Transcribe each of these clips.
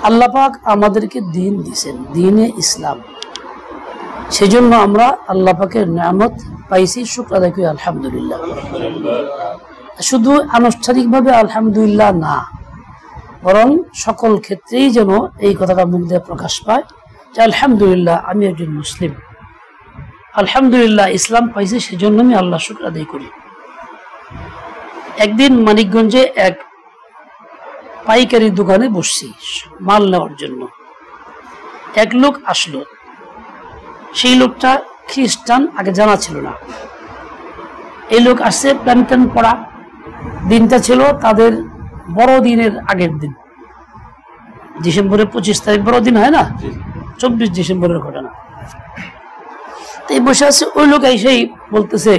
আল্লাহ পাক আমাদেরকে দিন দিয়েছেন, দিনে ইসলাম। সেজন্য আমরা আল্লাহ পাকের নিয়ামত পাইছি, শুকর আদায় করি আলহামদুলিল্লাহ। শুধু আনুষ্ঠানিকভাবে আলহামদুলিল্লাহ না, বরং সকল ক্ষেত্রেই যেন এই কথাটা মুখ দিয়ে প্রকাশ পায় যে আলহামদুলিল্লাহ আমি একজন মুসলিম, আলহামদুলিল্লাহ ইসলাম পাইছি, সেজন্য আমি আল্লাহ শুকর আদায় করি। একদিন মানিকগঞ্জে এক পাইকারি দোকানে বসছি মাল নেওয়ার জন্য। এক লোক আসলো, সেই লোকটা খ্রিস্টান, আগে জানা ছিল না। এই লোক আসছে প্যান্ট ট্যান্ট পরা, দিনটা ছিল তাদের বড়দিনের আগের দিন, ডিসেম্বরের 25 তারিখ বড়দিন হয় না, 24 ডিসেম্বরের ঘটনা। এই বসে আছে, ওই লোক এসেই বলতেছে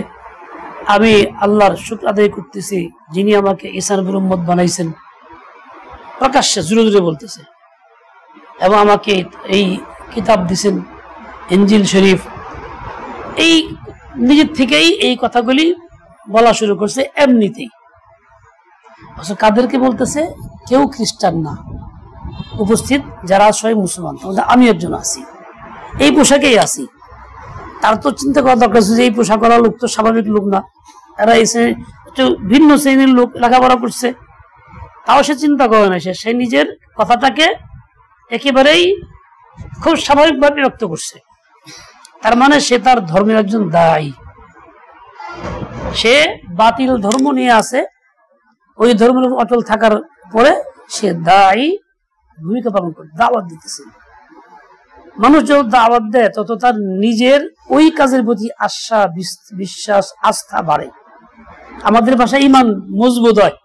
আমি আল্লাহর শুকর আদায় করতেছি যিনি আমাকে ঈসা নবীর উম্মত বানাইছেন, প্রকাশ্যে জোরে জোরে বলতেছে, এবং আমাকে এই কিতাব দিছেন ইনজিল শরীফ। এই নিজের থেকেই এই কথাগুলি বলা শুরু করছে এমনিতেই। কাদেরকে বলতেছে? কেউ খ্রিস্টান না, উপস্থিত যারা সবাই মুসলমান, আমি একজন আছি, এই পোশাকেই আছি। তার তো চিন্তা করা দরকার যে এই পোশাক করা লোক তো স্বাভাবিক লোক না, এরা এসে একটু ভিন্ন শ্রেণীর লোক, লেখাপড়া করছে, তাও সে চিন্তা করে না। সে নিজের কথাটাকে একেবারেই খুব স্বাভাবিকভাবে ব্যক্ত করছে। তার মানে সে তার ধর্মের একজন দায়ী, সে বাতিল ধর্ম নিয়ে আছে, ওই ধর্মের অটল থাকার পরে সে দায়ী ভূমিকা পালন করে দাওয়াত দিতেছে। মানুষ যত দাওয়াত দেয় তত তার নিজের ওই কাজের প্রতি আশা, বিশ্বাস, আস্থা বাড়ে। আমাদের ভাষায় ঈমান মজবুত হয়।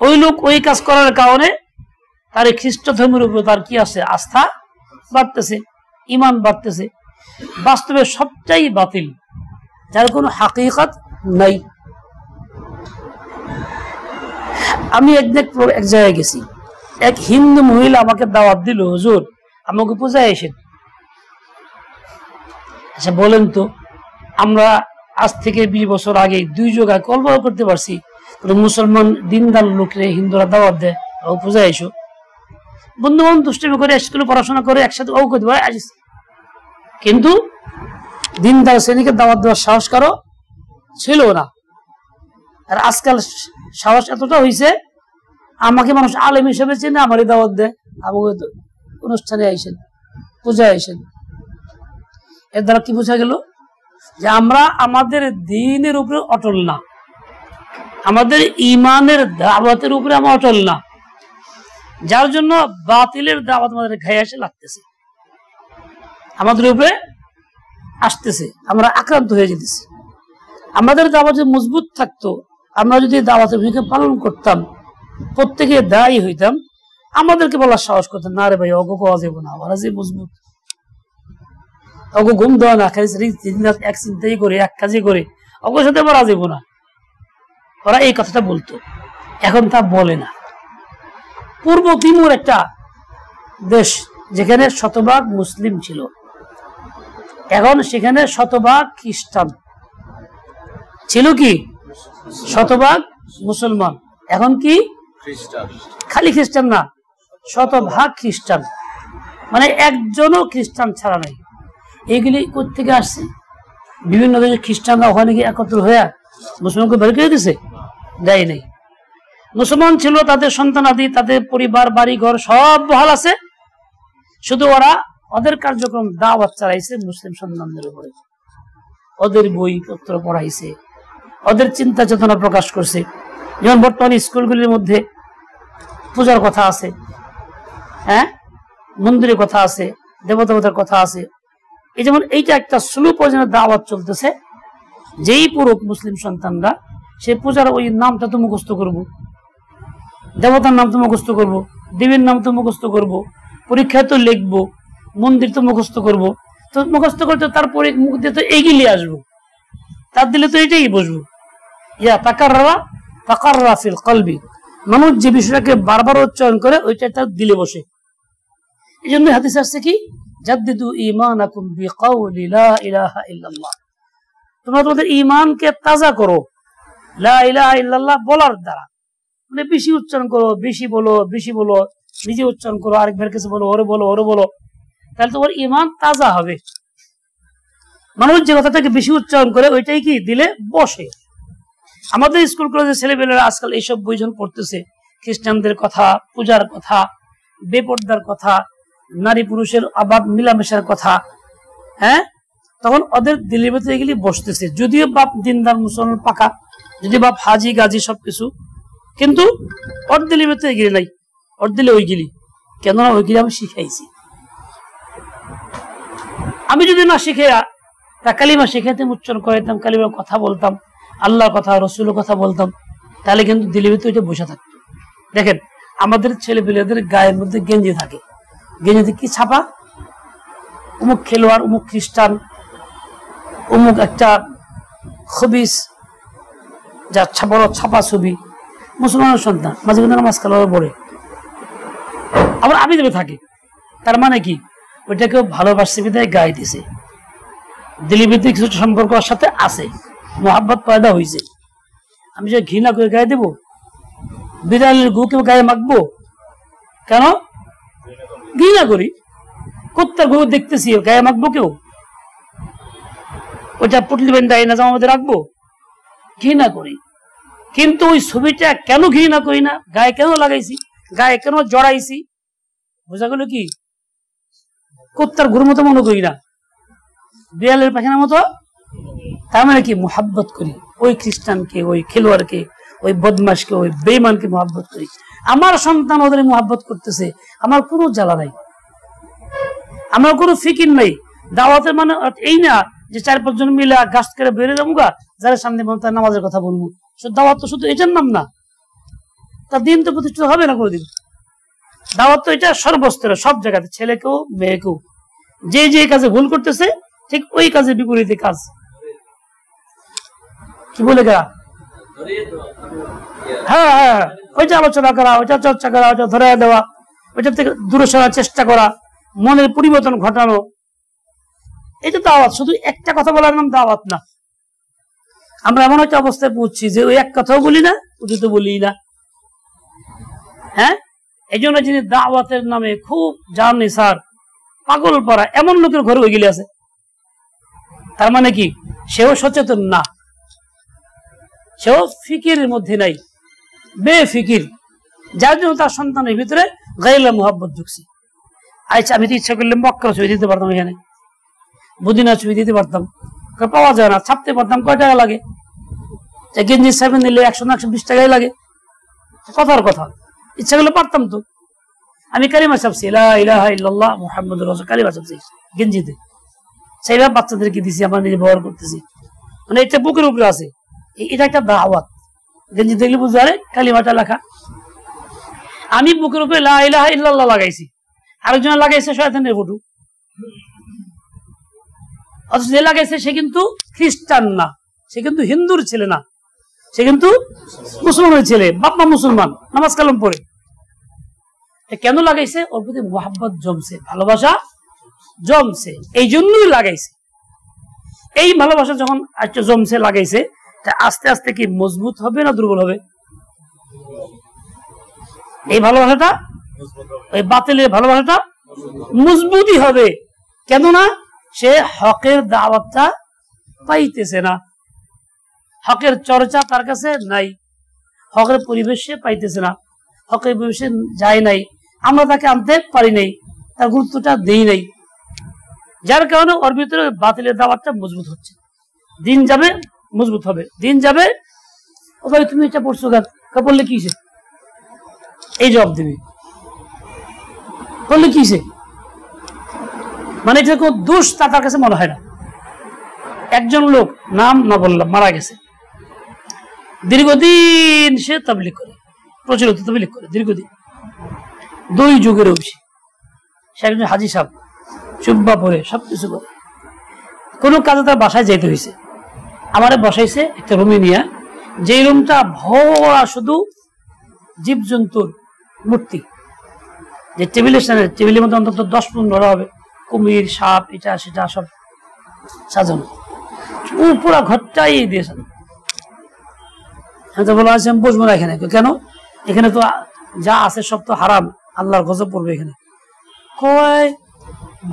ওই লোক ওই কাজ করার কারণে তার খ্রিস্ট ধর্মের উপর তার কি আছে? আস্থা বাড়তেছে, ঈমান বাড়তেছে। বাস্তবে সবটাই বাতিল, যার কোনো হাকিকত নাই। আমি একদিন এক জায়গায় গেছি, এক হিন্দু মহিলা আমাকে দাওয়াত দিল, হুজুর আমাকে পূজায় এসেন। আচ্ছা বলেন তো, আমরা আজ থেকে 20 বছর আগে 2 জায়গায় কল্পনা করতে পারছি মুসলমান দিনদার লোকরে হিন্দুরা দাওয়াত দেয় ও পূজায় এসো? বন্ধু বান্ধব দুষ্টামি করে, স্কুলে পড়াশোনা করে একসাথে ও করতে পারে আসিস, কিন্তু দিনদার শ্রেণীকে দাওয়াত দেওয়ার সাহস কারো ছিল না। আর আজকাল সাহস এতটা হয়েছে, আমাকে মানুষ আলেম হিসেবে চেনে, আমারই দাওয়াত দেয়, আমাকে অনুষ্ঠানে আইসেন, পূজায় আইসেন। এর দ্বারা কি বোঝা গেল? যে আমরা আমাদের দ্বীনের উপরে অটল না, আমাদের ঈমানের দাওয়াতের উপরে আমরা অটল না, যার জন্য বাতিলের দাওয়াত আমাদের গায়ে এসে লাগতেছে, আমাদের উপরে আসতেছে, আমরা আক্রান্ত হয়ে যেতেছি। আমাদের দাওয়াত যদি মজবুত থাকতো, আমরা যদি দাওয়াতের ভূমিকা পালন করতাম, প্রত্যেকে দায়ী হইতাম, আমাদেরকে বলার সাহস করতেন না, রে ভাই অগো পাওয়া যাবো না, ওরা যে মজবুত, অগো ঘুম দেওয়া না, খালি এক চিন্তাই করে, এক কাজই করে, অগোর সাথে বলা যাবো না, ওরা এই কথাটা বলতো। এখন তা বলে না। পূর্ব তিমুর একটা দেশ, যেখানে শতভাগ মুসলিম ছিল, এখন সেখানে শতভাগ খ্রিস্টান ছিল, কি শতভাগ মুসলমান, এখন কি খালি খ্রিস্টান না, শতভাগ খ্রিস্টান, মানে একজনও খ্রিস্টান ছাড়া নাই। এইগুলি কোথেকে আসছে? বিভিন্ন দেশের খ্রিস্টানরা ওখানে গিয়ে একত্র হয়ে মুসলমানকে বের করে দিছে? দেয় নাই। মুসলমান ছিল, তাদের সন্তানাদি, তাদের পরিবার, বাড়ি ঘর সব বহাল আছে, শুধু ওরা ওদের কার্যক্রম দাওয়াত চালাইছে মুসলিম সন্তানদের উপরে, ওদের বইপত্র পড়াইছে, ওদের চিন্তা চেতনা প্রকাশ করছে। যেমন বর্তমানে স্কুলগুলির মধ্যে পূজার কথা আছে, হ্যাঁ, মন্দিরের কথা আছে, দেবতার কথা আছে। এই যেমন এইটা একটা স্লো পর্যায়ে দাওয়াত চলতেছে, যেই পুরুষ মুসলিম সন্তানরা সে পূজার ওই নামটা তো মুখস্থ করবো, দেবতার নাম তো মুখস্থ করবো, দেবীর নাম তো মুখস্থ করবো, পরীক্ষায় তো লিখবো, মন্দির তো মুখস্থ করবো, তো মুখস্থ করতে তারপরে মুখ দিয়ে তো এগিয়ে আসবো, তার দিলে তো এটাই বসবো। ইয়া তাকাররা ফিল কলবি, মানুষ যে বিষয়টাকে বারবার উচ্চারণ করে ওইটা তার দিলে বসে। এই জন্য হাদিস আসছে কি, জাদ্দিদু ঈমানাকুম বিকাউলি লা ইলাহা ইল্লাল্লাহ, তোমরা তোমাদের ঈমানকে তাজা করো লা ইলাহা ইল্লাল্লাহ বলার দ্বারা, মানে বেশি উচ্চারণ করো, বেশি বলো, বেশি বলো, নিজে উচ্চারণ করো, আরেকবার কাছে বলো, ওরে বলো, ওরে বলো, তাহলে তোমার ইমান তাজা হবে। মানুষ যে কথাটাকে বেশি উচ্চারণ করে ওইটাই কি দিলে বসে। আমাদের স্কুল কলেজের ছেলেমেয়েরা আজকাল এইসব বই যখন পড়তেছে, খ্রিস্টানদের কথা, পূজার কথা, বেপর্দার কথা, নারী পুরুষের আবাদ মিলামেশার কথা, হ্যাঁ, তখন ওদের দিলের ভেতরে এগুলি বসতেছে। যদিও বাপ দিনদার মুসলমান পাকা, যদি বাপ হাজি গাজি সবকিছু, কিন্তু ওর দিলের ভেতরে এগিয়ে নাই, ওর দিলে ওইগুলি। কেননা ওইগুলি আমি শিখাইছি। আমি যদি না শিখে তা কালিমা শিখাইতাম, উচ্চারণ করাইতাম, কালিমার কথা বলতাম, আল্লাহর কথা, রসুলের কথা বলতাম, তাহলে কিন্তু দিলের ভিতরে ওইটা বসে থাকতো। দেখেন আমাদের ছেলে পেলেদের গায়ের মধ্যে গেঞ্জি থাকে, গেঞ্জিতে কি ছাপা? অমুক খেলোয়াড়, অমুক খ্রিস্টান, অমুক একটা খবিস, যা বড় ছাপা ছবি, মুসলমানের সন্তান, মাঝে মধ্যে নামাজ কালামে পড়ে, আবার আমি দেবে থাকে। তার মানে কি? ওইটাকেও ভালোবাসছে বিধায় গায়ে দিছে, দিলের ভিতরে কিছু সম্পর্ক ওর সাথে আছে, মোহাব্বত পয়দা হয়েছে। আমি যে ঘৃণা করে গায়ে দেবো? বিড়ালের গু কেউ গায়ে মাখবো? কেন? ঘৃণা করি। কুত্তার গু দেখতেছি, গায়ে মাখবো কেউ? ওইটা পুটলি বেন ডাই না জামা মধ্যে রাখবো? ঘৃণা করি। কিন্তু ওই ছবিটা কেন ঘৃণা করি না? গায়ে কেন লাগাইছি, গায়ে কেন জড়াইছি? বোঝা গেল কি? কুত্তার গুর মতো মনে করি না, বিড়ালের পায়খানার মতো। তার মানে কি? মোহাব্বত করি ওই খ্রিস্টানকে, ওই খেলোয়াড়কে, ওই বদমাশকে, ওই বেঈমানকে মোহাব্বত করি। আমার সন্তান ওদের মোহাব্বত করতেছে, আমার কোনো জ্বালা নাই, আমার কোনো ফিকির নাই। দাওয়াতের মানে এই না যে 4-5 জন মিলে গাছ করে বেরিয়ে যাবো গা, যারা সামনে তার নামাজের কথা বলবো। দাওয়াত তো শুধু এটার নাম না, তার দিন তো প্রতিষ্ঠিত হবে না কোনোদিন। দাওয়াত তো এটা সর্বস্তরে, সব জায়গাতে, ছেলেকেও মেয়েকেও, যে যে কাজে ভুল করতেছে ঠিক ওই কাজের বিপরীতে কাজ। কি বলে গা? হ্যাঁ হ্যাঁ, ওইটা আলোচনা করা, ওইটা চর্চা করা, ওইটা ধরে দেওয়া, ওইটা থেকে দূরে সরার চেষ্টা করা, মনের পরিবর্তন ঘটানো, এটা দাওয়াত। শুধু একটা কথা বলার নাম দাওয়াত না। আমরা এমন একটা অবস্থায় পৌঁছছি যে ওই এক কথাও বলি না, ওই তো বলি না। হ্যাঁ, এই জন্য যিনি দাওয়াতের নামে খুব জানি স্যার পাগল পারা, এমন লোকের ঘরে ওই গেলে আছে। তার মানে কি? সেও সচেতন না, সেও ফিকিরের মধ্যে নাই, বেফিকির, যার জন্য তার সন্তানের ভিতরে গায়লা মুহাব্বত ঢুকছে। আচ্ছা, আমি তো ইচ্ছা করলে মক্কা ছবি দিতে পারতাম, এখানে মদিনা ছবি দিতে পারতাম, পাওয়া যায় না। ছাপতে পারতাম, কয় টাকা লাগে? গেঞ্জি 7 নিলে 100-120 টাকাই লাগে। কথার কথা, ইচ্ছা করলে পারতাম তো। আমি কালিমা ছাপছি, লা ইলাহা ইল্লাল্লাহ মুহাম্মাদুর রাসূলুল্লাহ, কালিমা ছাপছি গেঞ্জিতে, সেইভাবে বাচ্চাদেরকে দিছি, আমরা নিজে ব্যবহার করতেছি। মানে এটা বুকের উপরে আছে, এটা একটা দাওয়াত। গেঞ্জি দেখলে বুঝতে পারে কালিমাটা লেখা। আমি বুকের উপরে লা ইলাহা ইল্লাল্লাহ লাগাইছি, আরেকজন লাগাইছে শয়তানের ফটো। অথচ যে লাগাইছে সে কিন্তু খ্রিস্টান না, সে কিন্তু হিন্দুর ছেলে না, সে কিন্তু মুসলমানের ছেলে, বাপমা মুসলমান, নামাজ কালাম পড়ে। কেন লাগাইছে? ওর প্রতি মোহাব্বত জমছে, ভালোবাসা জমছে, এই জন্যই লাগাইছে। এই ভালোবাসা যখন জমছে, লাগাইছে, আস্তে আস্তে কি মজবুত হবে না দুর্বল হবে? এই ভালোবাসাটা, ওই বাতিলের ভালোবাসাটা মজবুতই হবে। কেননা সে হকের দাওয়াতটা পাইতেছে না, হকের চর্চা তার কাছে নাই, হকের পরিবেশে পাইতেছে না, হকের পরিবেশে যায় নাই, আমরা তাকে আনতে পারি নাই, তার গুরুত্বটা দেই নাই। যার কারণে ওর ভিতরে বাতিলের দাওয়াতটা মজবুত হচ্ছে। দিন যাবে মজবুত হবে, দিন যাবে। ও ভাই তুমি এটা পড়ছো, পড়লে কি হয়েছে? এই জবাব দিবি, পড়লে কি হয়েছে? মানে এটা কোনো দোষ তার কাছে মনে হয় না। একজন লোক, নাম না বললাম, মারা গেছে। দীর্ঘদিন সে তাবলীগ করে, প্রচলিত তাবলীগ করে দীর্ঘদিন, 2 যুগের বেশি। সে একজন হাজি সাহেব, চুব্বা পরে সবকিছু করে। কোনো কাজে তার বাসায় যেতে হয়েছে, আমারে বসাইছে একটা রুমে নিয়ে, যে রুমটা ভরা শুধু জীবজন্তুর মূর্তি, যে টেবিলের মধ্যে অন্তত 10-15 হবে, কুমির, সাপ, এটা সেটা সব সাজানো, পুরা ঘরটাই দিয়ে সাজানো। বলা আছে আমি বসবো না এখানে। কেন? এখানে তো যা আছে সব তো হারাম, আল্লাহর গজব পড়বে এখানে। কয়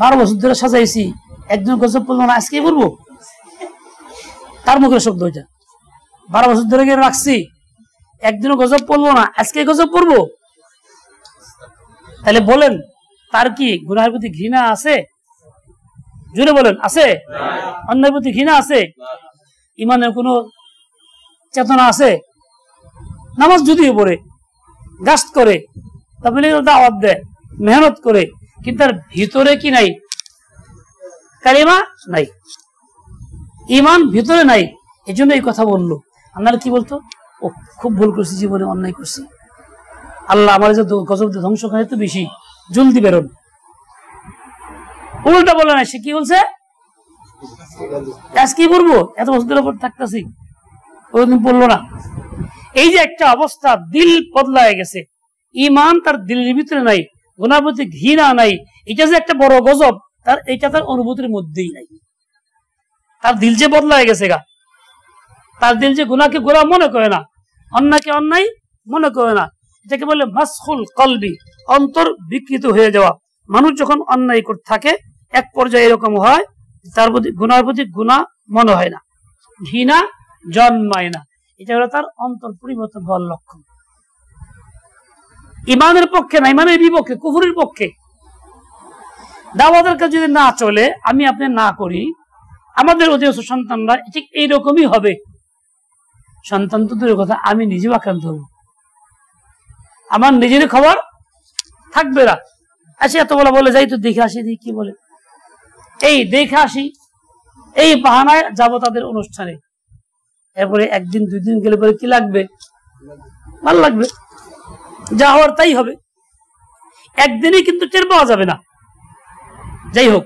12 বছর ধরে সাজাইছি, একজন গজব পড়লো না, আজকেই পড়বো? তার মুখের শব্দ ওইটা। 12 বছর ধরে গিয়ে রাখছি, একদিনও গজব পড়বো না, আজকে গজব পড়বো? তাহলে বলেন তার কি গুনাহের প্রতি ঘৃণা আছে? জোরে বলেন, আছে? অন্যের প্রতি ঘৃণা আছে? ইমানের কোন চেতনা আছে? নামাজ যদিও পড়ে, গাস্ট করে, তাবলীগের দাওয়াত দেয়, মেহনত করে, কিন্তু তার ভিতরে কি নাই? কালিমা নাই, ইমান ভিতরে নাই। এই জন্য এই কথা বললো। আপনারা কি বলতো? ও খুব ভুল করছি, জীবনে অন্যায় করছি, আল্লাহ আমার যে গজব ধ্বংস করে তো বেশি, জলদি বেরোন। উল্টা বলে না, সে কি বলছে? আজ কি পড়বো? এত বছর ধরে থাকতেছি, ওইদিন পড়লো না। এই যে একটা অবস্থা, দিল বদলায় গেছে, ইমান তার দিলের ভিতরে নাই, গুনার প্রতি ঘৃণা নাই, এটা যে একটা বড় গজব, তার এটা তার অনুভূতির মধ্যেই নাই। তার দিল যে বদলায় গেছে গা, তার দিল যে গুনাহকে গুনাহ মনে করে না, অন্যায়কে অন্যায় মনে করে না। এটাকে বলে মাসখুল কলবি, অন্তর বিকৃত হয়ে যাওয়া। মানুষ যখন অন্যায় করতে থাকে, এক পর্যায়ে এরকম হয়, তার প্রতি গুনার প্রতি গুনাহ মনে হয় না, ঘৃণা জন্মায় না। এটা হলো তার অন্তর পরিবর্তন হওয়ার লক্ষণ। ইমানের পক্ষে না, ইমানের বিপক্ষে, কুফরের পক্ষে। দাওয়াতের কাজ যদি না চলে, আমি আপনি না করি, আমাদের অধিকাংশ সন্তানরা ঠিক এইরকমই হবে। সন্তান তো দূরের কথা, আমি নিজেও আক্রান্ত হব, আমার নিজের খবর থাকবে না। আচ্ছা, এত বলে যাই তো দেখে আসি, কি বলে, এই দেখে আসি, এই বাহানায় যাবো তাদের অনুষ্ঠানে। এরপরে একদিন 2 দিন গেলে পরে কি লাগবে? ভালো লাগবে, যা হওয়ার তাই হবে। একদিনই কিন্তু টের পাওয়া যাবে না। যাই হোক,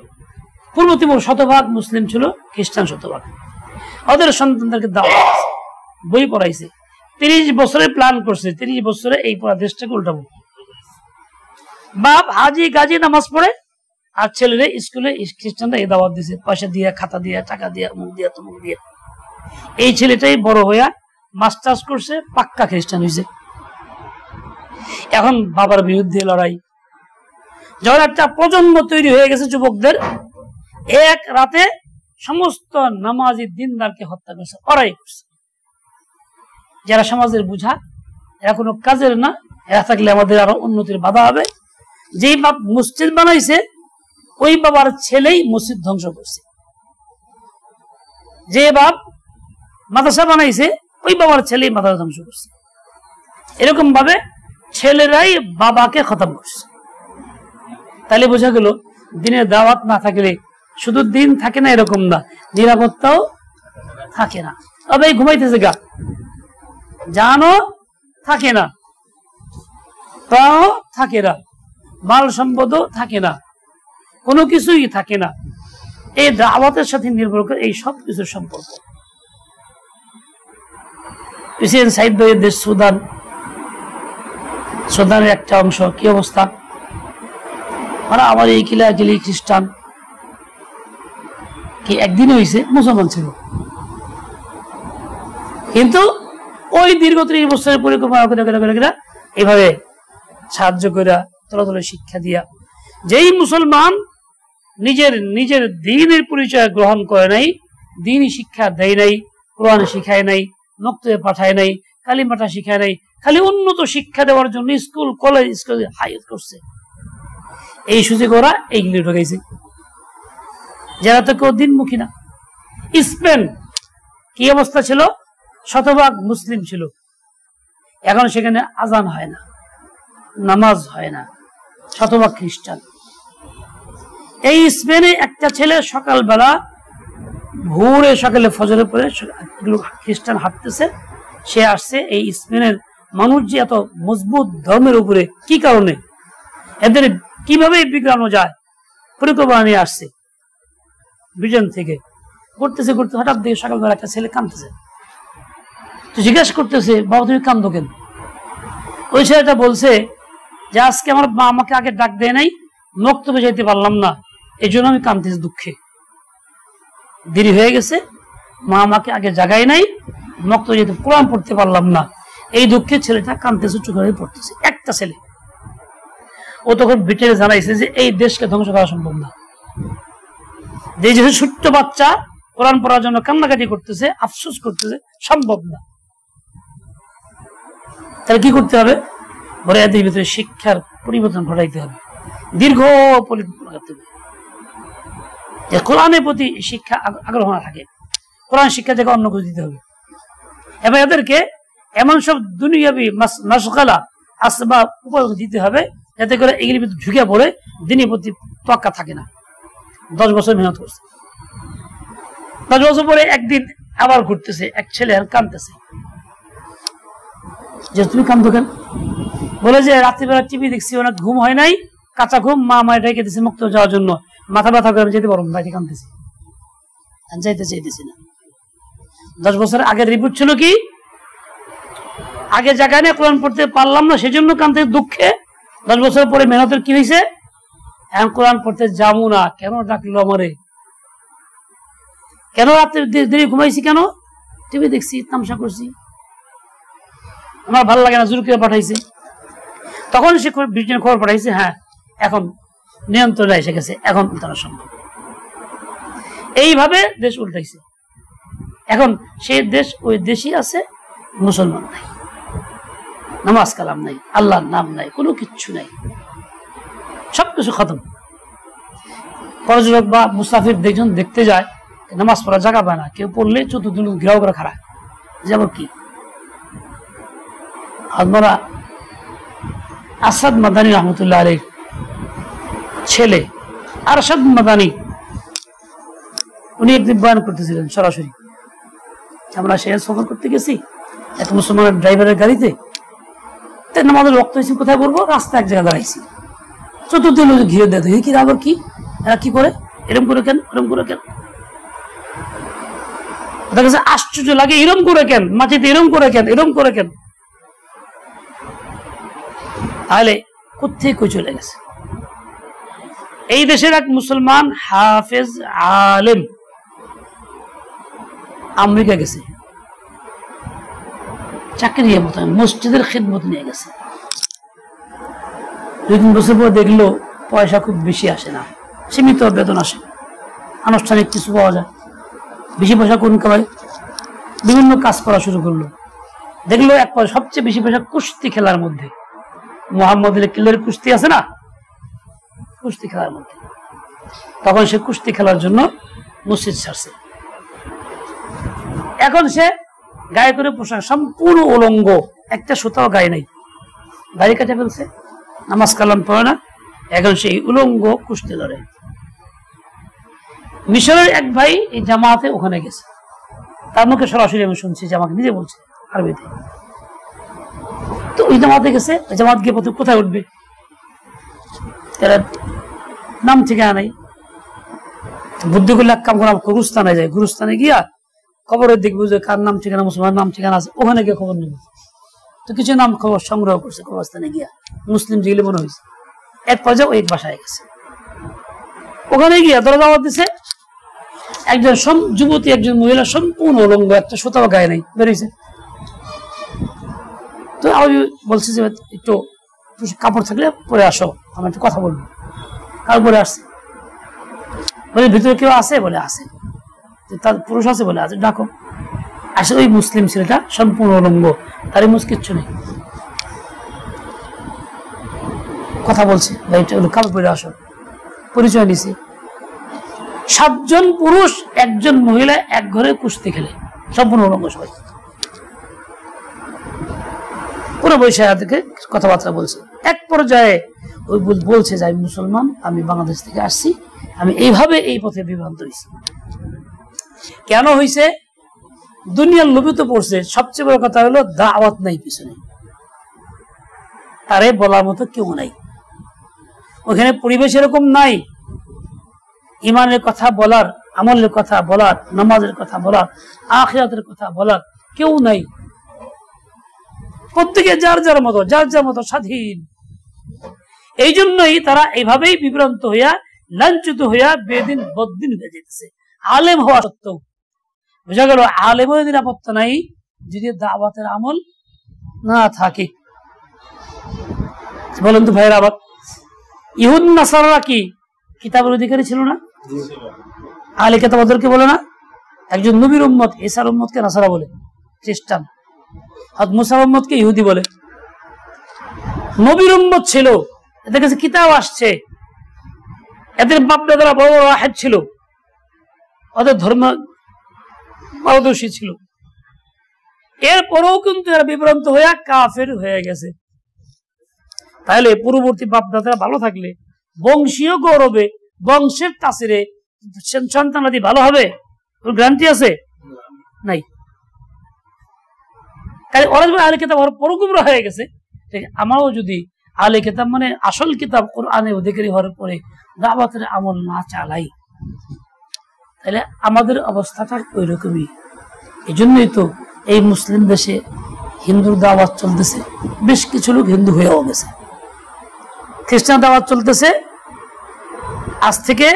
পূর্ব তিমুর শতভাগ মুসলিম ছিল, খ্রিস্টান শতভাগ। ওদের সন্তানদেরকে দাওয়াত, বই পড়াইছে, 30 বছরে প্ল্যান করছে, 30 বছরে এই পুরো দেশটাকে উল্টাবো। বাপ হাজি গাজি নামাজ পড়ে, আর ছেলেরা স্কুলে খ্রিস্টানরা এই দাওয়াত দিছে, পয়সা দিয়ে, খাতা দিয়ে, টাকা দিয়ে, মুখ দিয়ে, তমুক দিয়ে। এই ছেলেটাই বড় হইয়া মাস্টার্স করছে, পাক্কা খ্রিস্টান হয়েছে। এখন বাবার বিরুদ্ধে লড়াই। যখন একটা প্রজন্ম তৈরি হয়ে গেছে যুবকদের, এক রাতে সমস্ত নামাজি দিনদারকে হত্যা করছে, ওরাই করছে। যারা সমাজের বুঝা, এরা কোনো কাজের না, এরা থাকলে আমাদের আরো উন্নতির বাধা হবে। যেই বাপ মসজিদ বানাইছে, ওই বাবার ছেলেই মসজিদ ধ্বংস করছে। যে বাপ মাদ্রাসা বানাইছে, ওই বাবার ছেলেই মাদ্রাসা ধ্বংস করছে। এরকম ভাবে ছেলেরাই বাবাকে খতম করছে। তাহলে বোঝা গেল, দিনের দাওয়াত না থাকলে শুধু দিন থাকে না, এরকম না, নিরাপত্তাও থাকে না। তবে ঘুমাইতেছে গা, জানও থাকে না, প্রাণও থাকে না, মাল সম্পদও থাকে না, কোনো কিছুই থাকে না। এই দাওয়াতের সাথে নির্ভর করে এই সব কিছুর সম্পর্ক। প্রেসিডেন্ট সাইদ ভাইয়ের দেশ সুদান, সুদানের একটা অংশ, কি অবস্থা? মানে আমার এই কিলাকিলি খ্রিস্টান কি একদিন হয়েছে মুসলমান ছিল, কিন্তু ওই দীর্ঘ 30 বছরের পরিকল্পনা করে এইভাবে সাহায্য করে, তলাতলে শিক্ষা দিয়া, যেই মুসলমান নিজের দ্বীনের পরিচয় গ্রহণ করে নাই, দ্বীনি শিক্ষা দেয় নাই, কোরআন শিখায় নাই, মক্তবে পাঠায় নাই, কালিমাটা শিখায় নাই, খালি উন্নত শিক্ষা দেওয়ার জন্য স্কুল কলেজ হায়াত করছে, এই সুযোগ ওরা এইগুলি ঢুকাইছে। যারা তো কেউ দিনমুখী না। স্পেন কি অবস্থা ছিল? শতভাগ মুসলিম ছিল, এখন সেখানে আজান হয় না, নামাজ হয় না, শতভাগ খ্রিস্টান। এই স্পেনে একটা ছেলে সকালবেলা ভোরে, সকালে ফজরের পরে খ্রিস্টান হাঁটতেছে, সে আসছে এই স্পেনের মানুষ যে এত মজবুত ধর্মের উপরে, কি কারণে এদের কিভাবে বিগ্রানো যায়, পরিকল্পনা নিয়ে আসছে ব্রিটেন থেকে। করতেছে হঠাৎ দেখে সকালবেলা একটা ছেলে কাঁদতেছে, তো জিজ্ঞাসা করতেছে, বাবা তুমি কান্দো কেন? ওই ছেলেটা বলছে যে আজকে আমার মা আমাকে আগে ডাক দেয় নাই, মক্তবে যেতে পারলাম না, এই জন্য আমি কাঁদতেছি, দুঃখে দেরি হয়ে গেছে, মা আমাকে আগে জাগায় নাই, মক্তবে যেতে, কোরআন পড়তে পারলাম না, এই দুঃখে ছেলেটা কাঁদতেছে, চোখে পড়তেছে। একটা ছেলে। ও তখন ব্রিটেনে জানাইছে যে এই দেশকে ধ্বংস করা সম্ভব না। যে ছোট্ট বাচ্চা কোরআন পড়ার জন্য কান্নাকাটি করতেছে, আফসোস করতেছে, সম্ভব না। তাহলে কি করতে হবে? বলে এদের ভিতরে শিক্ষার পরিবর্তন ঘটাইতে হবে, দীর্ঘ পরিবর্তন ঘটাতে হবে, যে কোরআনের প্রতি শিক্ষা আগ্রহ না থাকে, কোরআন শিক্ষা থেকে অন্য কিছু দিতে হবে। এবং এদেরকে এমন সব দুনিয়াবি মাশগালা আসবাব উপাদান দিতে হবে যাতে করে এগুলির ভিতরে ঢুকে পড়ে দিনের প্রতি তোয়াক্কা থাকে না। 10 বছর মেহনত করছে, 10 বছর পরে একদিন আবার ঘুরতেছে, এক ছেলে আর কাঁদতেছে, যে তুমি কাঁদো কেন? বলে যে রাত্রিবেলা টিভি দেখছি, অনেক ঘুম হয় নাই, কাঁচা ঘুম, মা মায়ের রেখে দিয়েছে মুক্ত যাওয়ার জন্য, মাথা ব্যথা করে যেতে পারবো, বাইরে কাঁদতেছি, যাইতে চাইতেছি না। 10 বছর আগের রিপোর্ট ছিল কি? আগে জায়গায় নিয়ে কোরআন পড়তে পারলাম না, সেজন্য কাঁদতে দুঃখে। 10 বছর পরে মেহনতের কি হয়েছে? এখন কোরআন পড়তে যাবো না। কেন ডাকলো আমারে? কেন রাত্রে দেরি ঘুমাইছি? কেন? টিভি দেখছি, তামসা করছি, আমার ভালো লাগে না, জোর করে পাঠাইছে। তখন সে ব্রিটেন খবর পাঠাইছে, হ্যাঁ এখন নিয়ন্ত্রণে এসে গেছে, এখন উল্টানো সম্ভব। এইভাবে দেশ উল্টাইছে। এখন সেই দেশ ওই দেশই আছে, মুসলমান নাই, নামাজ কালাম নাই, আল্লাহর নাম নাই, কোনো কিচ্ছু নাই, সবকিছু খতম। পর্যটক বা মুসাফির দেখজন দেখতে যায়, নামাজ পড়ার জায়গা পায় না, কেউ পড়লে চতুর্দিন ঘেরাও করে খারাপ যাব কি। আপনারা আসাদ মাদানী রহমতুল্লাহ আলাইহির ছেলে আরশাদ মাদানী, উনি একদিন বয়ান করতেছিলেন সরাসরি। আমরা সে সফর করতে গেছি এক মুসলমানের ড্রাইভারের গাড়িতে, আমাদের রক্ত হয়েছে, কোথায় বলবো, রাস্তা এক জায়গায় দাঁড়াইছি, চতুর্দিন ঘিরে দেয়, কি আবার কি, এরা কি করে, এরম করে কেন, এরম করে কেন? ওদের কাছে আশ্চর্য লাগে, এরম করে কেন, মাটিতে এরম করে কেন, এরম করে কেন? তাহলে কোথেকে কই চলে গেছে? এই দেশের এক মুসলমান হাফেজ আলেম আমেরিকা গেছে, চাকরি মতো মসজিদের খিদমত নিয়ে গেছে। 2-3 বছর পর দেখলো পয়সা খুব বেশি আসে না, সীমিত বেতন আসে, আনুষ্ঠানিক কিছু পাওয়া যায়, বেশি পয়সা কোন কামাই, বিভিন্ন কাজ করা শুরু করলো। দেখলো এক পয়সা, সবচেয়ে বেশি পয়সা কুস্তি খেলার মধ্যে, মোহাম্মদ কিল্লের কুস্তি আছে না, কুস্তি খেলার মধ্যে। তখন সে কুস্তি খেলার জন্য মসজিদ ছাড়ছে। এখন সে গায়ে করে পোশাক সম্পূর্ণ উলঙ্গ, একটা সুতাও গায়ে নাই, দাড়ি কাটে ফেলছে, নামাজ কালাম পড়ে না, এখন সেই উলঙ্গ কুস্তি লড়ে। মিশরের এক ভাই এই জামাতে ওখানে গেছে, তার মুখে সরাসরি আমি শুনছি, যে আমাকে নিজে বলছে আরবিতে। তো ওই জামাতে গেছে, ওই জামাত গিয়ে প্রথমে কোথায় উঠবে, তারা নাম ঠিকানা নাই, বুদ্ধি করলে এক কাম করা, গুরুস্থানে যায়, গুরুস্থানে গিয়া খবরের দিক বুঝে কার নাম ঠিকানা, মুসলমান নাম ঠিকানা আছে, ওখানে গিয়ে খবর নেবে। তো কিছু নাম খবর সংগ্রহ করছে কবরস্থানে গিয়া, মুসলিম যেগুলি মনে হয়েছে। এক পর্যায়ে ওই বাসায় গেছে, ওখানে গিয়া দরজা আওয়াজ দিছে, একজন যুবতী, একজন মহিলা সম্পূর্ণ উলঙ্গ, একটা সুতাও গায়ে নাই, বেরিয়েছে। তো আমি বলছি যে একটু কাপড় থাকলে পরে আসো, আমি একটু কথা বলবো। তারপরে আসছে, বলে ভিতরে কেউ আছে? বলে আছে। তার পুরুষ আছে? বলে আছে, ডাকো। আসে ওই মুসলিম ছেলেটা সম্পূর্ণ উলঙ্গ, তার কিচ্ছু নেই, কথা বলছে, ভাই কাপড় পরে আসো। পরিচয় নিছে, 7 জন পুরুষ 1 জন মহিলা এক ঘরে কুস্তি খেলে, সম্পূর্ণ উলঙ্গ সবাই, পুরো বৈশাখ থেকে কথাবার্তা বলছে। এক পর্যায়ে ওই বলছে যে আমি মুসলমান, আমি বাংলাদেশ থেকে আসছি, আমি এইভাবে এই পথে বিভ্রান্ত হয়েছি। কেন হয়েছে? দুনিয়ার লোভে তো পড়ছে। সবচেয়ে বড় কথা হলো দাওয়াত নাই পিছনে, তারে বলার মতো কেউ নাই, ওখানে পরিবেশ এরকম নাই, ইমানের কথা বলার, আমলের কথা বলার, নামাজের কথা বলার, আখিরাতের কথা বলার কেউ নাই। প্রত্যেকে যার যার মতো স্বাধীন। এই জন্যই তারা এইভাবেই বিভ্রান্ত হইয়া, লাঞ্ছিত হইয়া বেদিন বদ্দিন হয়ে যেতেছে, আলেম হওয়া সত্ত্বেও। বোঝা গেল আলেমের নিরাপত্তা নাই যদি দাওয়াতের আমল না থাকে। বলেন তো ভাইয়ের, আবার ইহুদ নাসারারা কি কিতাবের অধিকারী ছিল না? আহলে কিতাব ওদেরকে বলে না? একজন নবীর উম্মত ঈসার উম্মতকে নাসারা বলে, খ্রিস্টান। হযরত মুসার উম্মতকে ইহুদি বলে। নবীর উম্মত ছিল, এদের কাছে কিতাব আসছে, এদের বাপ দাদারা বড় বড় আহেদ ছিল, ওদের ধর্ম পারদর্শী ছিল, এরপরেও কিন্তু এরা বিভ্রান্ত হয়ে কাফের হয়ে গেছে। তাহলে পূর্ববর্তী বাপ দাদারা ভালো থাকলে বংশীয় গৌরবে, বংশের তাসিরে সন্তানাদি ভালো হবে, ওর গ্যারান্টি আছে? নাই। ওরা যখন আহলে কিতাব পরগুমরা হয়ে গেছে, আমারও যদি আহলে কিতাব মানে আসল কিতাব কোরআনে অধিকারী হওয়ার পরে দাওয়াতের আমল না চালাই, তাহলে আমাদের অবস্থাটা ওই রকমই। এই জন্যই তো এই মুসলিম দেশে হিন্দুর দাওয়াত চলতেছে, বেশ কিছু লোক হিন্দু হয়েও গেছে। খ্রিস্টান দাওয়াত চলতেছে, আজ থেকে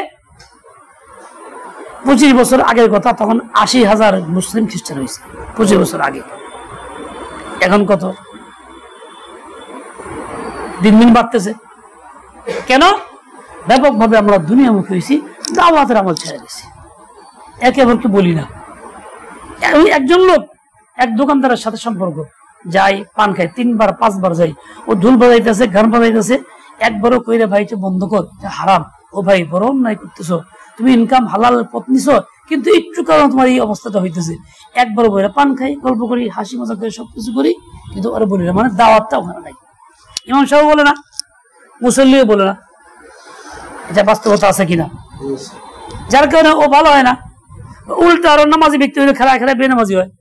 25 বছর আগের কথা, তখন 80,000 মুসলিম খ্রিস্টান হয়েছে 25 বছর আগে। এখন কত? দিন দিন বাড়তেছে। কেন? ব্যাপকভাবে আমরা দুনিয়ামুখী হয়েছি, দাওয়াতের আমল ছেড়ে গেছি। একেবারে বলি না, একজন লোক এক দোকানদারের সাথে সম্পর্ক, যাই পান খাই, 3বার 5বার যাই, ও ঢোল বাজাইতেছে, গান বাজাইতেছে, একবারও কইরে ভাই বন্ধ কর, হারাম। ও ভাই বড় অন্যায় করতেছো, তুমি ইনকাম হালাল পথ নিছো, কিন্তু একটু কারণ তোমার এই অবস্থাটা হইতেছে। একবারও বলে পান খাই, গল্প করি, হাসি মজা করে সবকিছু করি, কিন্তু ওরা বলি না, মানে দাওয়াতটা ওখানে নাই। ইমাম সাহেব বলে না, মুসল্লিও বলে না। এটা বাস্তবতা আছে কিনা? যার কারণে ও ভালো হয় না। উল্টা আরো নামাজি ব্যক্তি হলে খেলা খেলা বেনামাজি হয়।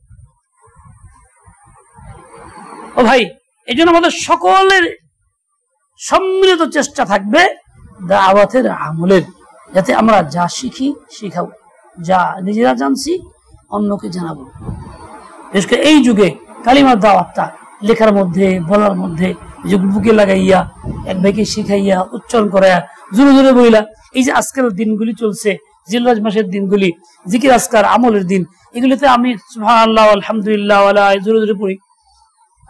ও ভাই, এই জন্য আমাদের সকলের সম্মিলিত চেষ্টা থাকবে দাওয়াতের আমলের, যাতে আমরা যা শিখি শিখাবো, যা নিজেরা জানছি অন্যকে জানাবো। বিশেষ করে এই যুগে কালিমার দাওয়াতটা লেখার মধ্যে, বলার মধ্যে, বুকে লাগাইয়া, এক ভাইকে শিখাইয়া, উচ্চারণ করাইয়া, জোরে জোরে বইলা, এই যে আজকাল দিনগুলি চলছে, জিলহজ মাসের দিনগুলি, জিকির আজকার আমলের দিন, এগুলিতে আমি সুবহানাল্লাহ আলহামদুলিল্লাহ জোরে জোরে পড়ি,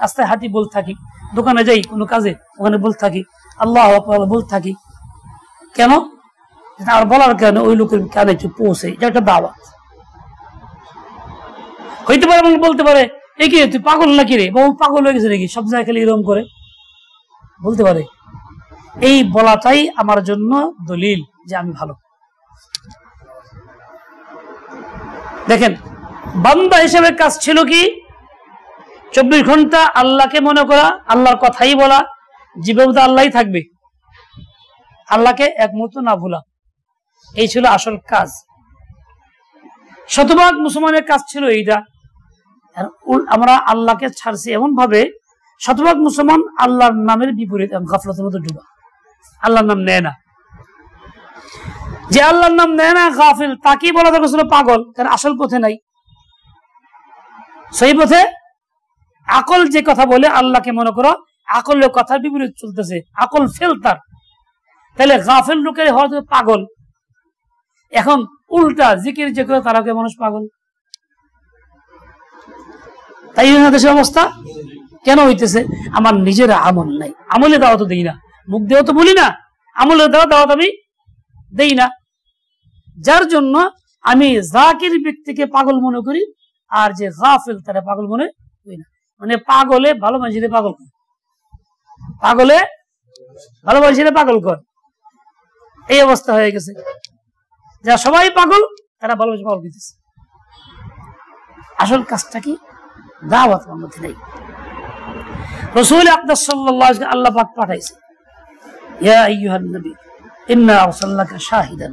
রাস্তায় হাঁটি বলতে থাকি, দোকানে যাই কোনো কাজে ওখানে বলতে থাকি, আল্লাহু আকবার বলতে থাকি। কেন? আর বলার কারণে ওই লোকের কানে একটু পৌঁছে, এটা একটা দাওয়াত হইতে পারে। এবং বলতে পারে, এই কি তুই পাগল নাকি রে, বহু পাগল হয়ে গেছে নাকি, সব জায়গায় খালি এরকম করে বলতে পারে। এই বলাটাই আমার জন্য দলিল যে আমি ভালো। দেখেন, বান্দা হিসেবে কাজ ছিল কি? 24 ঘন্টা আল্লাহকে মনে করা, আল্লাহর কথাই বলা, জীবনে আল্লাহই থাকবে, আল্লাহকে এক মুহূর্ত না ভুলা, এই ছিল আসল কাজ। শতভাগ মুসলমানের কাজ ছিল এইটা। আমরা আল্লাহকে ছাড়ছি এমন ভাবে, শতভাগ মুসলমান আল্লাহর নামের বিপরীত গাফলতের মধ্যে ডুবা, আল্লাহর নাম নেয় না। যে আল্লাহর নাম নেয় না, গাফিল, তাকেই বলা দরকার ছিল পাগল, কারণ আসল পথে নাই। সেই পথে আকল যে কথা বলে আল্লাহকে মনে করো, আকলের কথার বিপরীত চলতেছে, আকল ফেল তার, তাহলে গাফিল লোকের হয়তো পাগল। এখন উল্টা জিকির যে করে তারাকে মানুষ পাগল। তাই দেশের অবস্থা কেন হইতেছে? আমার নিজের আমল নাই, আমলে দাওয়াত দেই না, মুখ দেওয়া তো বলি না, আমলে দাওয়াত আমি দেই না। যার জন্য আমি জাকির ব্যক্তিকে পাগল মনে করি, আর যে গাফিল তারা পাগল মনে করি না। মানে পাগলে ভালো মানুষের পাগল কর, পাগলে ভালো মানুষের পাগল কর, এই অবস্থা হয়ে গেছে। যারা সবাই পাগল, তারা ভালো মানুষ পাগল দিতেছে। আসল কাজটা কি? দাওয়াত মধ্যে নেই। রাসূল আকরাম সাল্লাল্লাহু আলাইহি ওয়াসাল্লাম আল্লাহ পাক পাঠাইছে, ইয়া আইয়ুহান নবী ইন্না আরসালনাকা শাহিদান,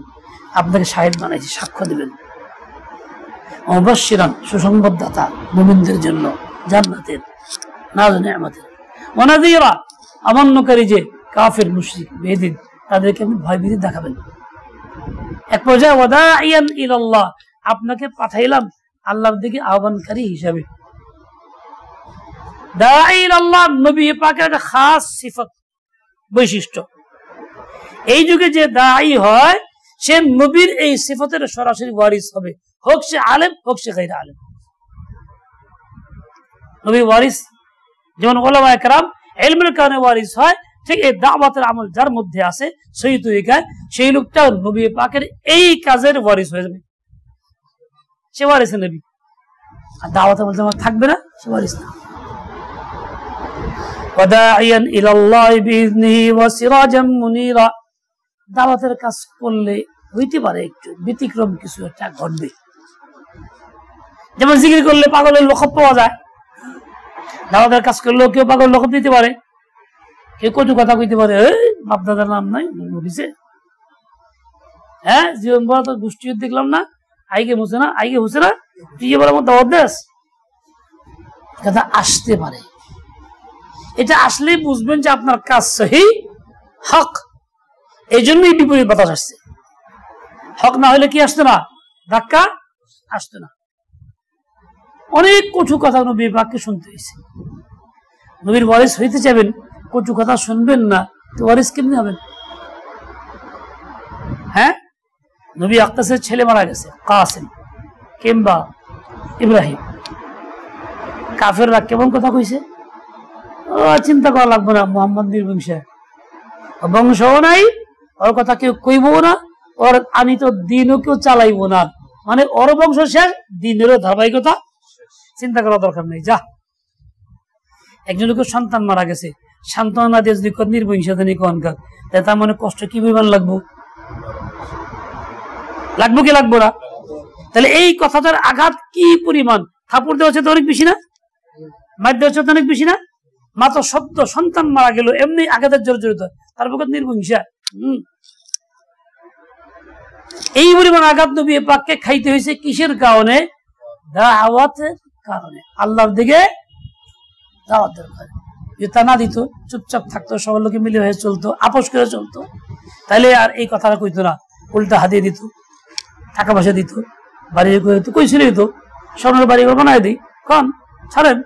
আপনাকে শাহিদ বানাইছি, সাক্ষ্য দিবেন, মুবাশশিরান, সুসংবাদদাতা মুমিনদের জন্য জান্নাতের, নাজ নিয়ামতের, ওয়া নাযীরা, অমান্যকারী যে কাফির মুশরিক বেদিন, তাদেরকে আপনি ভয়ভীতি দেখাবেন। এক পর্যায়ে ওয়াদাইয়ান ইলাল্লাহ, আপনাকে পাঠাইলাম আল্লাহর দিকে আহ্বানকারী হিসাবে। দাঈ ইলাল্লাহ নবী পাকের একটা খাস সিফত, বৈশিষ্ট্য। এই যুগে যে দাঈ হয়, সে নবীর এই সিফতের সরাসরি ওয়ারিস হবে, হোক সে আলেম, হোক সে গায়রে আলেম। নবী ওয়ারিস, যেমন উলামায়ে কেরাম ইলমের কারণে ওয়ারিস হয়, ঠিক এই দাওয়াতের আমল যার মধ্যে আছে সহি তরিকায়, সেই লোকটা নবী পাকের এই কাজের ওয়ারিস হয়ে যাবে, সে ওয়ারিস নবী। আর দাওয়াতের আমল আমার থাকবে না, সে ওয়ারিস না। ওয়াদাইয়ান ইলাল্লাহি বিইذনিহি ওয়া সিরাজাম মুনীরা, দাওয়াতের কাজ করলে হইতে পারে একটু ব্যতিক্রম কিছু একটা ঘটবে। যেমন জিকির করলে পাগলের লক্ষব পাওয়া যায়, দাওয়াতের কাজ করলেও কেউ পাগল লক্ষব দিতে পারে, কেউ কটু কথা কইতে পারে, বাপ দাদার নাম নাই মরিছে, হ্যাঁ জীবন বড় তো গোষ্ঠী দেখলাম না, আইগে মুছে না, আইগে হুছে না, তুই বলার মতো অভ্যাস কথা আসতে পারে। এটা আসলে বুঝবেন যে আপনার কাজ সহি হক, এই জন্যই বিপরীত বাতাস আসছে। হক না হলে কি আসতো না, ধাক্কা আসতো না। অনেক কটু কথা নবী পাককে শুনতে হয়েছে। নবীর ওয়ারিস হইতে চাইবেন, কটু কথা শুনবেন না, তো ওয়ারিস কেমনি হবেন? হ্যাঁ, নবী আক্তাসের ছেলে মারা গেছে, কাসিম কিংবা ইব্রাহিম, কাফেররা কেমন কথা কইছে, চিন্তা করা লাগবে না, মোহাম্মদ নির্বংশ, বংশও নাই, ওর কথা কেউ কইবো না, ওর আমি তো দিনও কেউ চালাইবো না, মানে ওর বংশ শেষ, দিনেরও ধারাবাহিকতা চিন্তা করার দরকার নেই। যা, একজন লোকের সন্তান মারা গেছে, সান্ত্বনা দিয়ে যদি নির্বংশতা নিয়ে কনকার, তার মানে কষ্ট কি পরিমাণ লাগবো, লাগবো কি লাগবো না? তাহলে এই কথাটার আঘাত কি পরিমাণ, থাপড় দেওয়া হচ্ছে তো অনেক বেশি না, মার দেওয়া হচ্ছে তো অনেক বেশি না, মাত্র শব্দ সন্তান মারা গেল এমনি আঘাতের জর্জরিত, তার পক্ষে নির্বংশা। এই পরিমাণ আঘাত নবী পাককে খাইতে হয়েছে কিসের কারণে? দাওয়াতের কারণে, আল্লাহর দিকে দাওয়াতের কারণে। যদি তা না দিত, চুপচাপ থাকতো, সবার লোকে মিলে হয়ে চলতো, আপোষ করে চলতো, তাহলে আর এই কথাটা কইতো না, উল্টা হাতিয়ে দিত, টাকা পয়সা দিত, বাড়ি কইছিল দিত, স্বর্ণের বাড়ি বানায় দিই, কন ছাড়েন,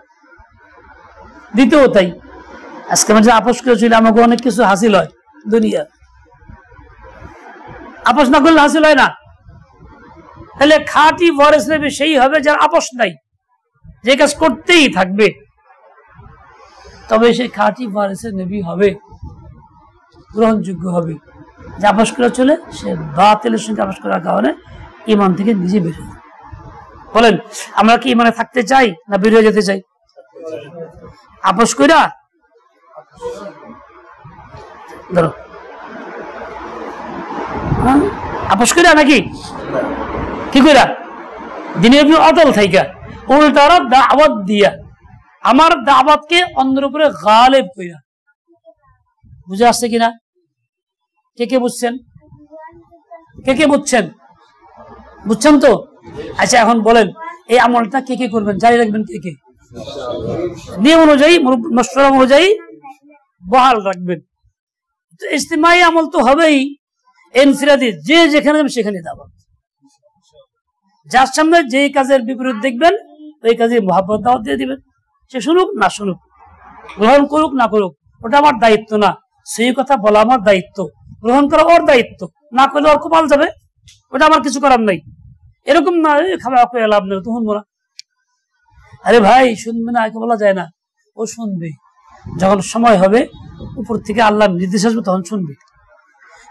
দিতেও তাই। আজকে মানে আপোষ করেছিল, আমাকে অনেক কিছু হাসিল হয় দুনিয়া, আপোষ না করলে হাসিল হয় না। তাহলে খাঁটি ওয়ারিস নবী সেই হবে যার আপোষ নাই, যে কাজ করতেই থাকবে, তবে সে খাঁটি ওয়ারিস নবী হবে, গ্রহণযোগ্য হবে। যে আপোষ করে চলে, সে বাতিলের সঙ্গে আপোষ করার কারণে ইমান থেকে নিজে বের হয়ে। বলেন, আমরা কি ইমানে থাকতে চাই না বের হয়ে যেতে চাই? আপোষ কইরা ধরো, আপোষ কইরা নাকি কি কইরা দিনের উপরে অটল থাইকা, উল্টারা দাওয়াত দিয়া, আমার দাওয়াতকে অন্যের উপরে গালেব কইরা। বুঝে আসছে কিনা? কে কে বুঝছেন? কে কে বুঝছেন? বুঝছেন তো? আচ্ছা, এখন বলেন এই আমলটা কে কে করবেন, জারি রাখবেন কে কে? নিয়ম অনুযায়ী, মশলা অনুযায়ী বহাল রাখবেন। তো ইজতিমাই আমল তো হবেই, ইনফিরাদি, যে যেখানে যাবেন সেখানে দাওয়াত। যার সামনে যে কাজের বিপরীত দেখবেন, ওই কাজে মহব্বত দাওয়াত দিয়ে দিবেন। সে শুনুক না শুনুক, গ্রহণ করুক না করুক, ওটা আমার দায়িত্ব না। সেই কথা বলা আমার দায়িত্ব, গ্রহণ করা ওর দায়িত্ব, না করলে ওর কপাল যাবে, ওটা আমার কিছু করার নাই। এরকম না খাওয়া করে লাভ নেই, তো শুনবো না। আরে ভাই, শুনবে না একে বলা যায় না, ও শুনবে যখন সময় হবে, উপর থেকে আল্লাহ নির্দেশ আসবে তখন শুনবে।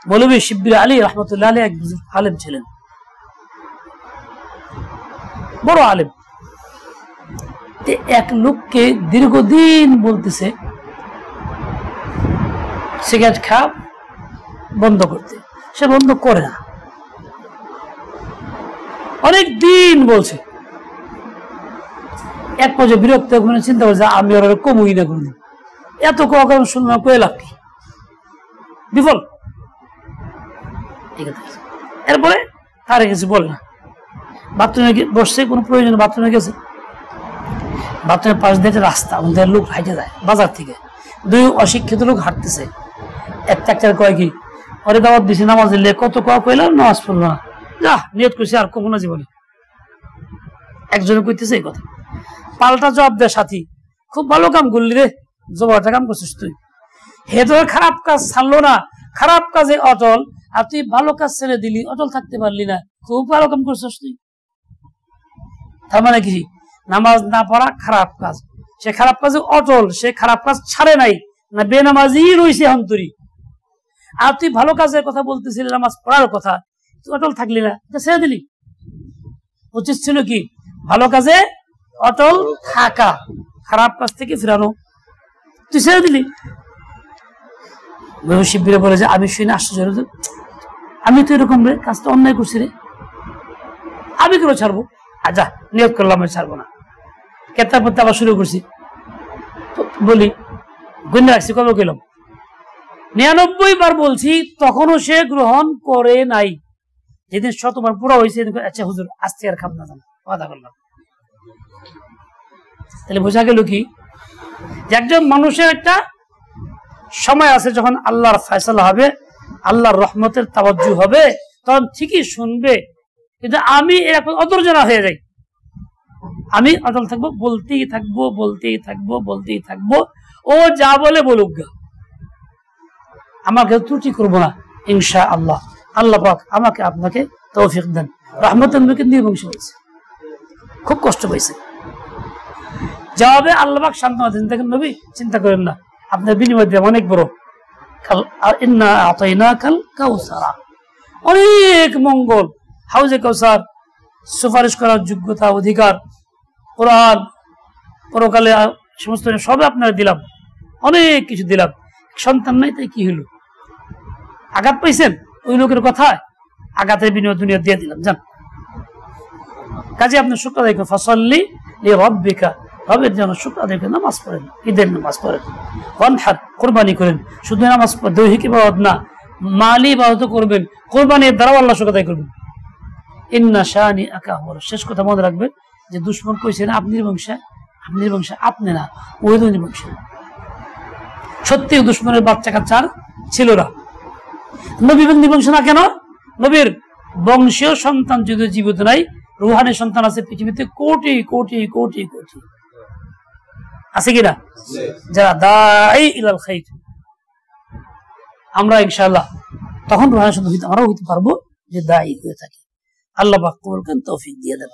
মৌলভী শিব্বির আলী রহমতুল্লাহ আলী এক আলেম ছিলেন, বড় আলেম। এক লোককে দীর্ঘদিন বলতেছে সিগারেট খাওয়া বন্ধ করতে, সে বন্ধ করে না, অনেক দিন বলছে। এক পর্যায়ে বিরক্ত চিন্তা করছে, আমি ওর কমই না কোনদিন, এত কারণ শুনলাম কয়ে লাভ কি, বিফল। ঠিক আছে, এরপরে তার কিছু বলে না, বাথরুমে বসছে, কোনো প্রয়োজন বাথরুমে গেছে, বাথরুমের পাশ দিয়ে রাস্তা, ওদের লোক হাইটে যায় বাজার থেকে, দুই অশিক্ষিত লোক হাঁটতেছে। একটা কয় কি, ওরে দাওয়াত দিছি নামাজ দিলে, কত কইলাম নামাজ পড়লো না, যা নিয়ত করছি আর কখনো জীবনে। একজনে কইতেছে এই কথা, পাল্টা জবাব দেয় সাথী, খুব ভালো কাম করলি রে, জবাবটা কাম করছিস তুই, হে তোর খারাপ কাজ ছাড়লো না, খারাপ কাজে অটল, আর তুই ভালো কাজ ছেড়ে দিলি, অটল থাকতে পারলি না, খুব ভালো কাম করছিস তুই। তার মানে কি, নামাজ না পড়া খারাপ কাজ, সে খারাপ কাজে অটল, সে খারাপ কাজ ছাড়ে নাই, না বেনামাজি রয়েছে অন্তরি। আর তুই ভালো কাজের কথা বলতেছিলি, নামাজ পড়ার কথা, তুই অটল থাকলি না, এটা ছেড়ে দিলি। উচিত ছিল কি ভালো কাজে অটল থাকা, খারাপ কাজ থেকে ফিরানো, তুই ছেড়ে দিলি। শিবিরে বলে যে আমি শুনে আশ্চর্য, আমি তো এরকম রে কাজটা অন্যায় করছি রে, আমি কেন ছাড়বো? আচ্ছা নিয়োগ করলাম আমি ছাড়বো না। কেতার পড়তে আবার শুরু করছি, বলি গুণ রাখছি কবে গেলাম 99 বার বলছি, তখনও সে গ্রহণ করে নাই। যেদিন 100 বার পুরো হয়েছে, আচ্ছা হুজুর আজকে আর খাব না, কথা করলাম। তাহলে বোঝা গেল কি যে একজন মানুষের একটা সময় আছে যখন আল্লাহর ফয়সালা হবে, আল্লাহর রহমতের তাওয়াজ্জু হবে, তখন ঠিকই শুনবে। কিন্তু আমি এরকম অধৈর্য হয়ে যাই, আমি অটল থাকবো, বলতেই থাকবো বলতেই থাকবো বলতেই থাকবো, ও যা বলে বলুক, আমাকে ত্রুটি করবো না ইনশাআল্লাহ। আল্লাহ পাক আমাকে আপনাকে তৌফিক দেন। রহমতের নবীকে নির্বংশ হয়েছে, খুব কষ্ট পেয়েছে। জবাবে আল্লাহ পাক সান্ত্বনা দিন, দেখেন নবী চিন্তা করেন না, আপনার বিনিময় দেওয়া অনেক বড়, অনেক মঙ্গল, হাউজে কাউসার, সুপারিশ করার যোগ্যতা, অধিকার, কোরআন, পরকালে সমস্ত সবে আপনারা দিলাম, অনেক কিছু দিলাম। সন্তান নাই, তাই কি হলো? আঘাত পাইছেন ওই লোকের কথায়, আঘাতের বিনিময়ে দুনিয়া দিয়ে দিলাম, জান। কাজে আপনি শুকর আদায় করেন, ফসল্লি লিরাব্বিকা, রবের জন্য শুকর আদায় করে নামাজ পড়েন, ঈদের নামাজ পড়েন, ওয়ানহার, কোরবানি করেন। শুধু নামাজ দৈহিক ইবাদত না, মালি ইবাদত করবেন, কোরবানির দ্বারাও আল্লাহ শুকর আদায় করবেন। ইন্না শানিআকা হুয়াল, শেষ কথা মনে রাখবেন যে দুশমন কইছেন আপনি বংশে, আপনি বংশে, আপনি না, ওই বংশে। সত্যি দুশমনের বাচ্চা কাচ্চা ছিল না। নবী নিবংশ না কেন? নবীর বংশীয় সন্তান যদি জীবিত নাই, রুহানি সন্তান আছে পৃথিবীতে কোটি কোটি কোটি কোটি, আছে কিনা? যারা দাঈ ইলাল খাইর। আমরা ইনশাআল্লাহ তখন রুহানি সন্তান আমরাও হইতে পারবো যে দাঈ হয়ে থাকি। আল্লাহ পাক কবুল করেন, তৌফিক দিয়ে দেন।